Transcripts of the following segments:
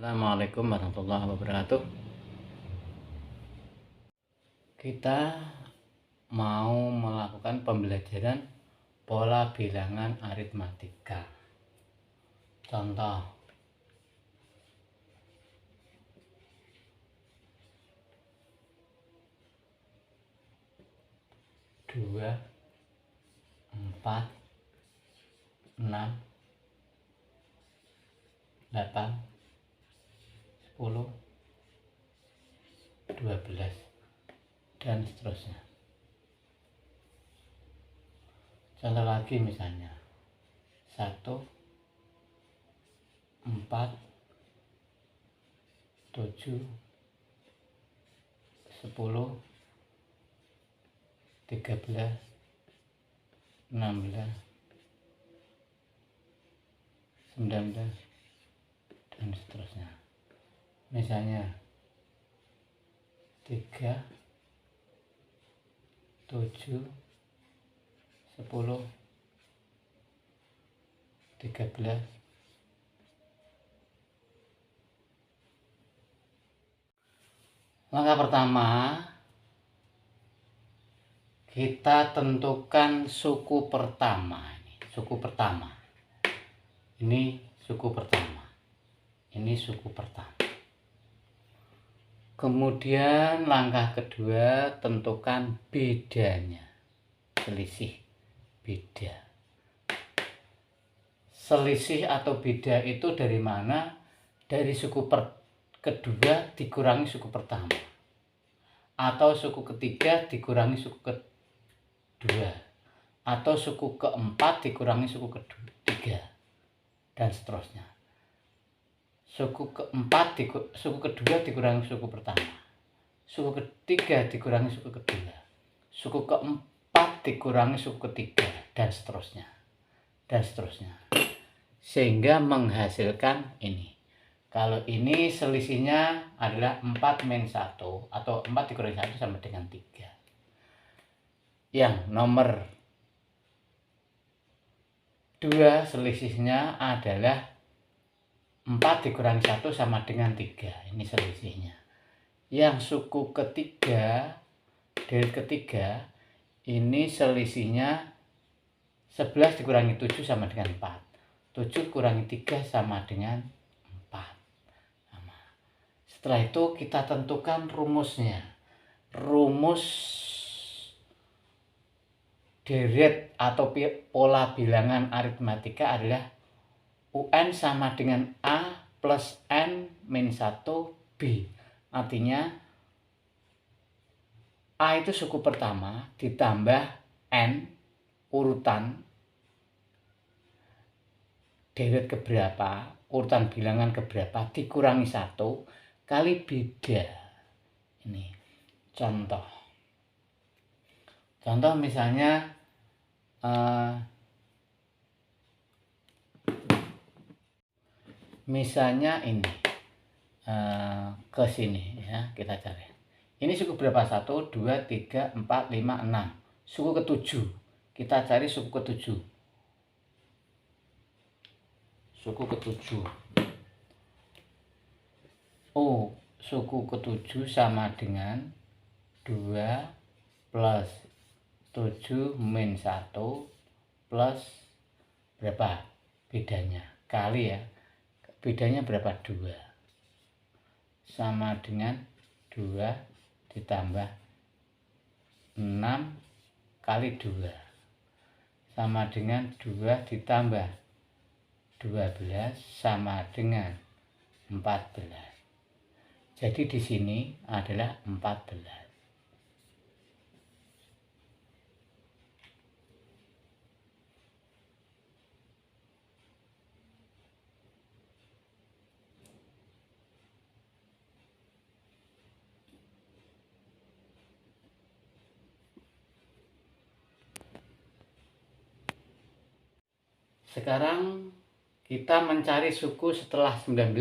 Assalamualaikum warahmatullahi wabarakatuh. Kita mau melakukan pembelajaran pola bilangan aritmatika. Contoh, 2, 4, 6, 8, 10, 12, dan seterusnya. Contoh lagi misalnya 1, 4, 7, 10, 13, 16, 19, dan seterusnya. Misalnya 3, 7, 10, 13, langkah pertama kita tentukan suku pertama. Ini suku pertama. Ini suku pertama. Ini suku pertama. Kemudian langkah kedua tentukan bedanya. Selisih beda. Selisih atau beda itu dari mana? Dari suku kedua dikurangi suku pertama, atau suku ketiga dikurangi suku kedua, atau suku keempat dikurangi suku ketiga, dan seterusnya. Suku kedua dikurangi suku pertama, suku ketiga dikurangi suku kedua, suku keempat dikurangi suku ketiga, dan seterusnya, sehingga menghasilkan ini. Kalau ini selisihnya adalah 4 min 1 atau 4 dikurangi 1 sama dengan 3. Yang nomor 2 selisihnya adalah 4 dikurangi 1 sama dengan 3. Ini selisihnya. Yang suku ketiga, dari ketiga, ini selisihnya 11 dikurangi 7 sama dengan 4. 7 kurangi 3 sama dengan 4. Setelah itu kita tentukan rumusnya. Rumus deret atau pola bilangan aritmatika adalah UN sama dengan A plus N min 1 B. Artinya A itu suku pertama ditambah N urutan deret keberapa, urutan bilangan keberapa dikurangi 1 kali beda. Ini contoh misalnya ini ke sini ya, kita cari. Ini suku berapa? 1, 2, 3, 4, 5, 6. Suku ke-7. Kita cari suku ke-7. Suku ke-7. Oh, suku ke-7 sama dengan 2 plus 7 min 1 plus berapa? Bedanya. Kali ya. Bedanya berapa? 2. Sama dengan 2 ditambah 6 kali 2. Sama dengan 2 ditambah 12 sama dengan 14. Jadi di sini adalah 14. Sekarang kita mencari suku setelah 19.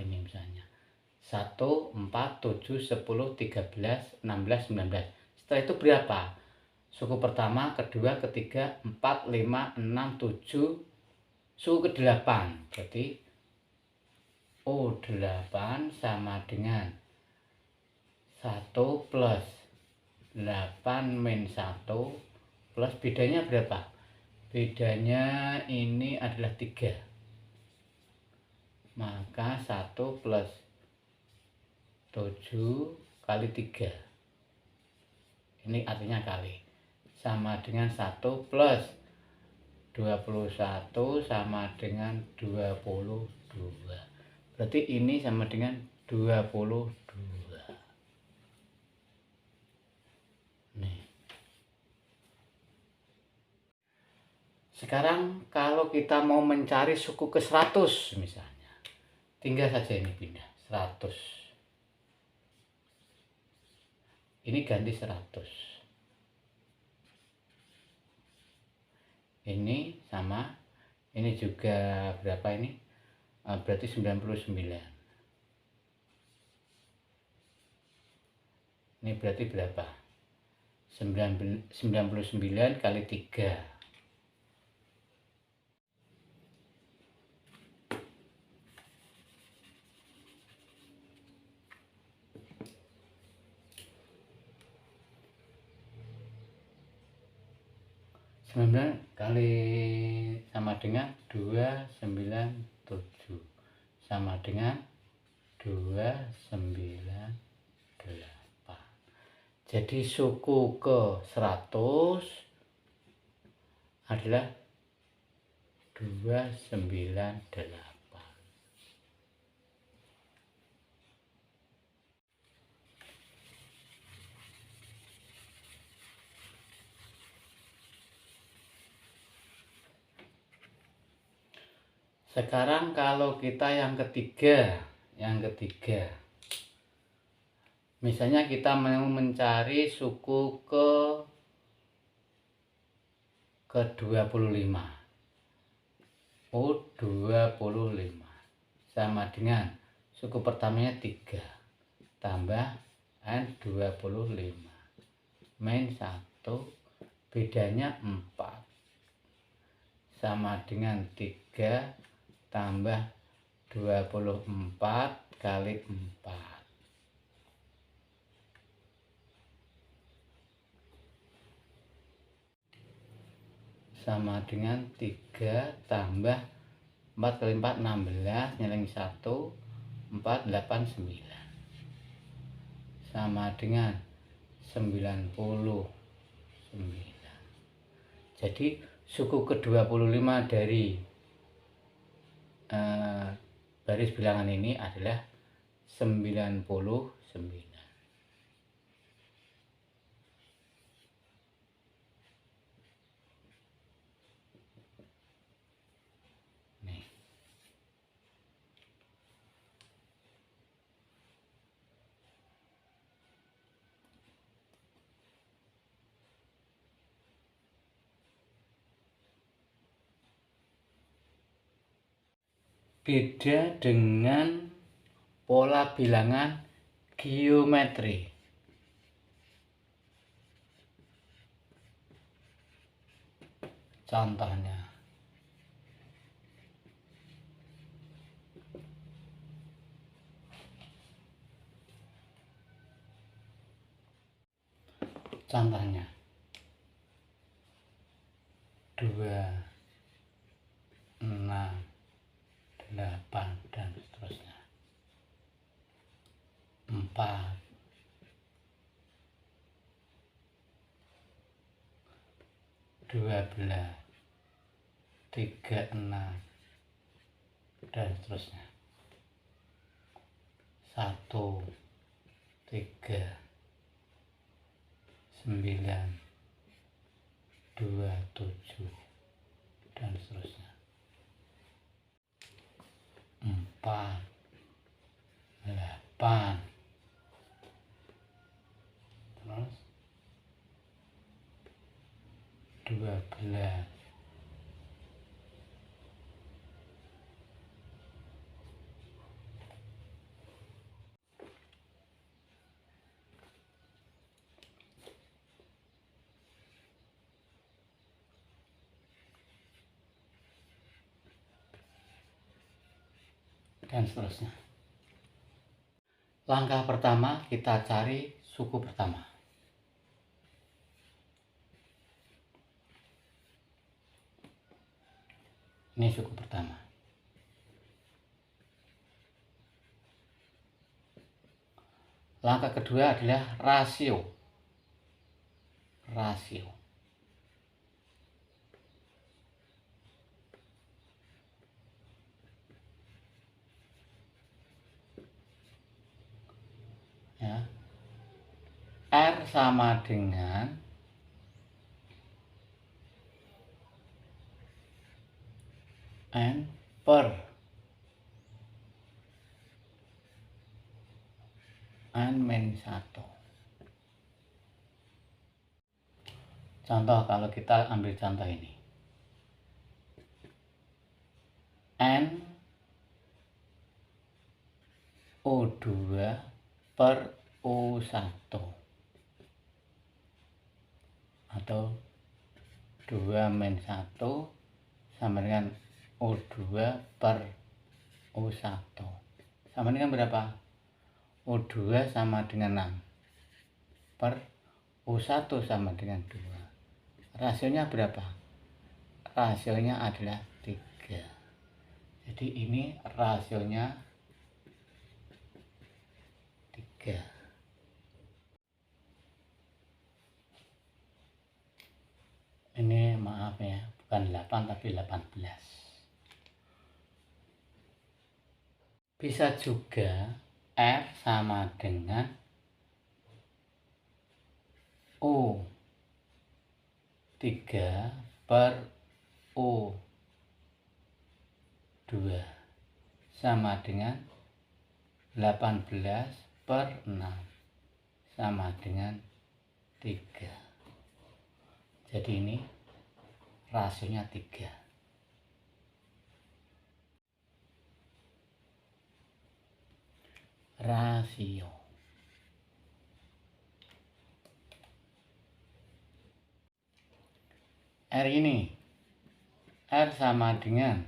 Ini misalnya 1, 4, 7, 10, 13, 16, 19. Setelah itu berapa? Suku pertama, kedua, ketiga, 4, 5, 6, 7, suku ke-8. Berarti O8 sama dengan 1 plus 8 min 1 plus bedanya berapa? Bedanya ini adalah 3. Maka 1 plus 7 kali 3. Ini artinya kali. Sama dengan 1 plus 21 sama dengan 22. Berarti ini sama dengan 22. Nih. Sekarang kalau kita mau mencari suku ke 100 misalnya, tinggal saja ini pindah 100. Ini ganti 100. Ini sama, ini juga berapa ini? Berarti 99. Ini berarti berapa? 99 kali 3. Kali sama dengan 297 sama dengan 298. Jadi suku ke 100 adalah 298. Sekarang kalau kita yang ketiga, misalnya kita mau mencari suku ke 25. O25 sama dengan suku pertamanya 3 tambah N25 min 1 bedanya 4 sama dengan 3 tambah 24 kali 4 sama dengan 3 tambah 4 kali 4 16 nilai 1 489 sama dengan 99. Jadi suku ke-25 dari baris bilangan ini adalah 99. Nih. Beda dengan pola bilangan geometri. Contohnya, contohnya 2, 6, 8 dan seterusnya. 4, 12, 36 dan seterusnya. 1, 3, 9, 27 dan seterusnya. 4, 8 terus 12 dan seterusnya. Langkah pertama, kita cari suku pertama. Ini suku pertama. Langkah kedua adalah rasio. Rasio. Ya. R sama dengan N per N-1. Contoh, kalau kita ambil contoh ini. N O2 per O1 atau 2-1 sama dengan O2 per O1 sama dengan berapa? O2 sama dengan 6 per O1 sama dengan 2. Rasionya berapa? Rasionya adalah 3. Jadi ini rasionya 3. Ini maaf ya, bukan 8 tapi 18. Bisa juga R sama dengan O3 per O2 sama dengan 18 per 6 sama dengan 3. Jadi ini rasionya 3. Rasio. R ini, R sama dengan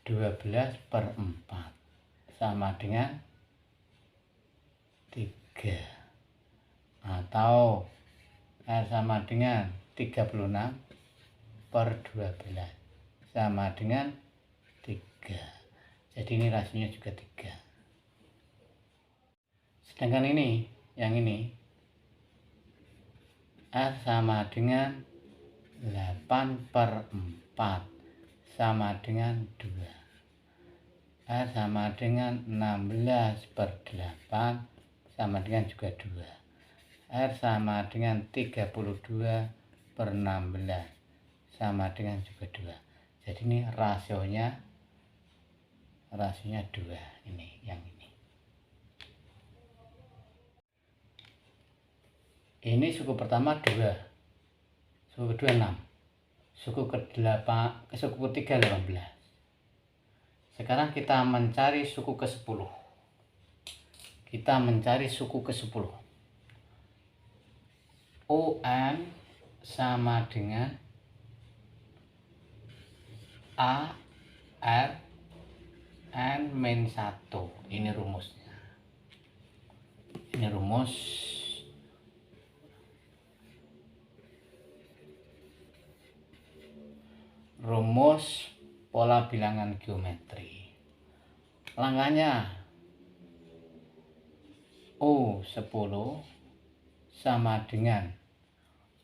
12 per 4 sama dengan 3. Atau R sama dengan 36 per 12 sama dengan 3. Jadi ini rasionya juga 3. Sedangkan ini, yang ini, R sama dengan 8 per 4 sama dengan 2. R sama dengan 16 per 8 sama dengan juga 2. R sama dengan 32 per 16 sama dengan juga 2. Jadi ini rasionya 2 ini, yang ini. Ini suku pertama 2, suku kedua 6, suku ketiga 18. Sekarang kita mencari suku ke-10. Kita mencari suku ke-10. ON sama dengan A R N-1. Ini rumusnya. Ini rumus pola bilangan geometri. Langkahnya O10 sama dengan,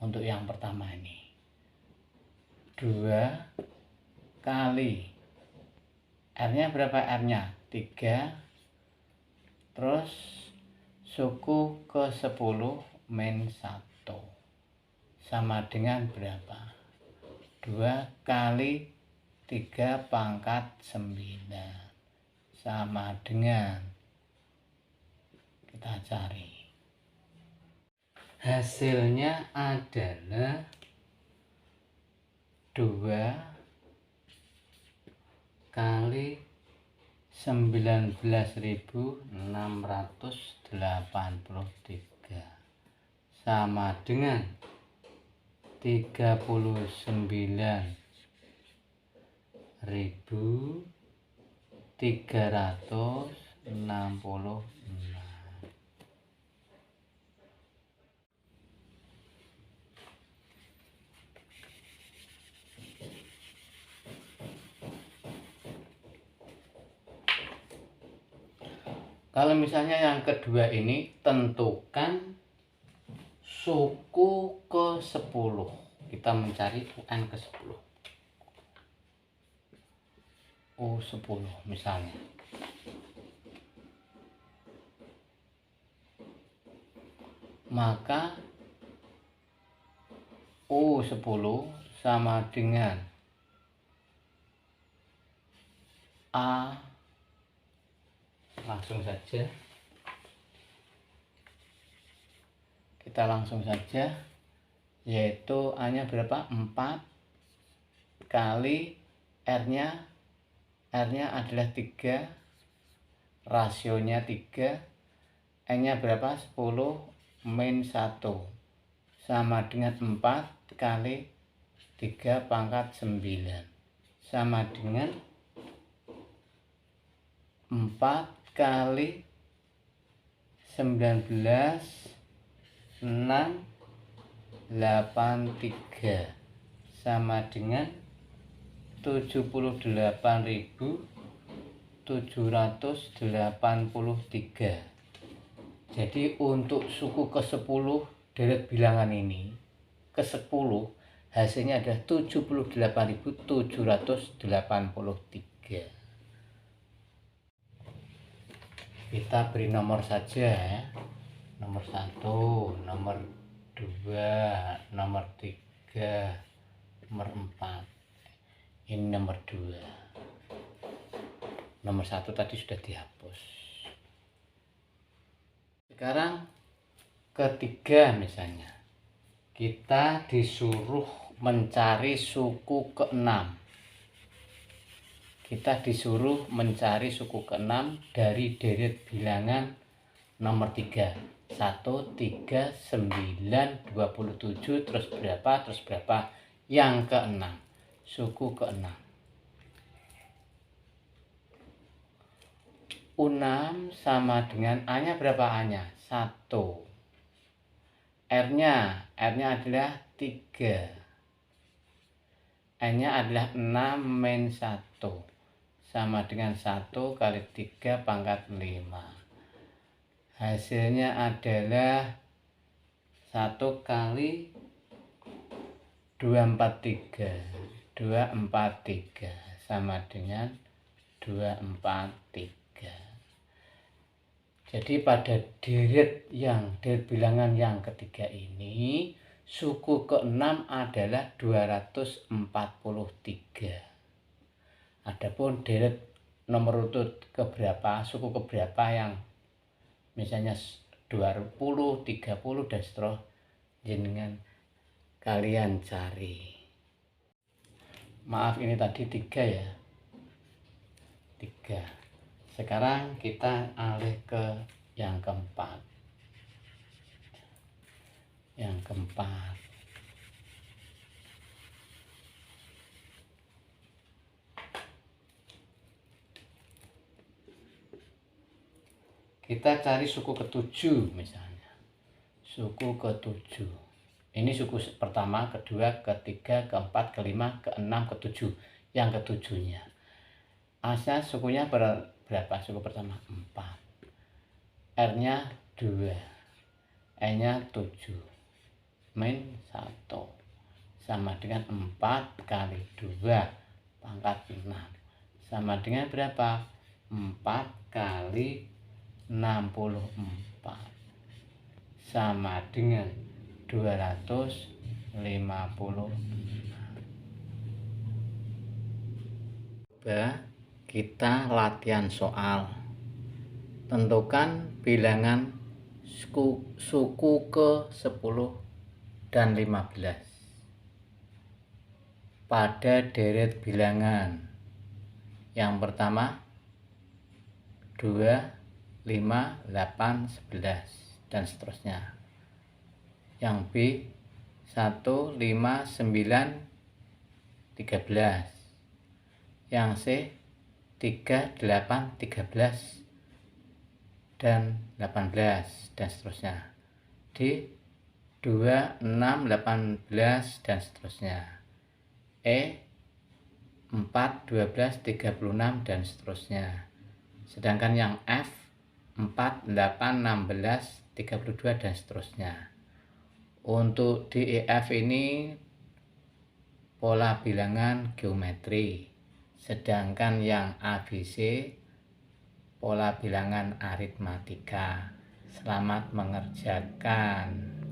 untuk yang pertama ini, 2 kali R-nya berapa? R-nya 3, terus suku ke-10 min 1 sama dengan berapa? 2 kali 3 pangkat 9 sama dengan, kita cari, hasilnya adalah 2 kali 19.683 sama dengan 39.350 66. Kalau misalnya yang kedua ini, tentukan suku ke-10. Kita mencari UN ke-10. U10 misalnya. Maka U10 sama dengan A. Langsung saja. Kita langsung saja, yaitu A-nya berapa? 4 kali R-nya adalah 3, rasionya 3, N-nya berapa? 10 min 1 sama dengan 4 kali 3 pangkat 9 sama dengan 4 kali 19 683 sama dengan 78.783. Jadi untuk suku ke-10 deret bilangan ini, ke-10 hasilnya adalah 78.783. Kita beri nomor saja ya. Nomor 1, nomor 2, nomor 3, nomor 4. Ini nomor 2. Nomor 1 tadi sudah dihapus. Sekarang ketiga misalnya. Kita disuruh mencari suku ke-6. Kita disuruh mencari suku ke-6 dari deret bilangan nomor 3. 1, 3, 9, 27, terus berapa, yang ke-6. Suku ke-6. U6 sama dengan A-nya berapa A-nya? 1. R-nya adalah 3. N-nya adalah 6 min 1. Sama dengan 1 kali 3 pangkat 5. Hasilnya adalah 1 kali 243. 243 sama dengan 243. Jadi pada deret bilangan yang ketiga ini, suku ke-6 adalah 243. Adapun deret nomor urut keberapa, suku keberapa yang misalnya 20, 30 dan seterusnya, jenengan kalian cari. Maaf ini tadi 3 ya. 3. Sekarang kita alih ke yang keempat. Yang keempat. Kita cari suku ke-7 misalnya. Suku ke-7. Ini suku pertama, kedua, ketiga, keempat, kelima, keenam, ke-7. Yang ke-7-nya. Asal sukunya berapa? Suku pertama 4. R-nya 2. E-nya 7. Min 1. Sama dengan 4 kali 2 pangkat 6. Sama dengan berapa? 4 kali 64 sama dengan 255. Kita latihan soal. Tentukan bilangan suku ke-10 dan 15 pada deret bilangan. Yang pertama 2, 5, 8, 11 dan seterusnya. Yang B 1, 5, 9, 13. Yang C 3, 8, 13 dan 18 dan seterusnya. D 2, 6, 18 dan seterusnya. E 4, 12, 36 dan seterusnya. Sedangkan yang F 4, 8, 16, 32 dan seterusnya. Untuk DEF ini pola bilangan geometri. Sedangkan yang ABC pola bilangan aritmatika. Selamat mengerjakan.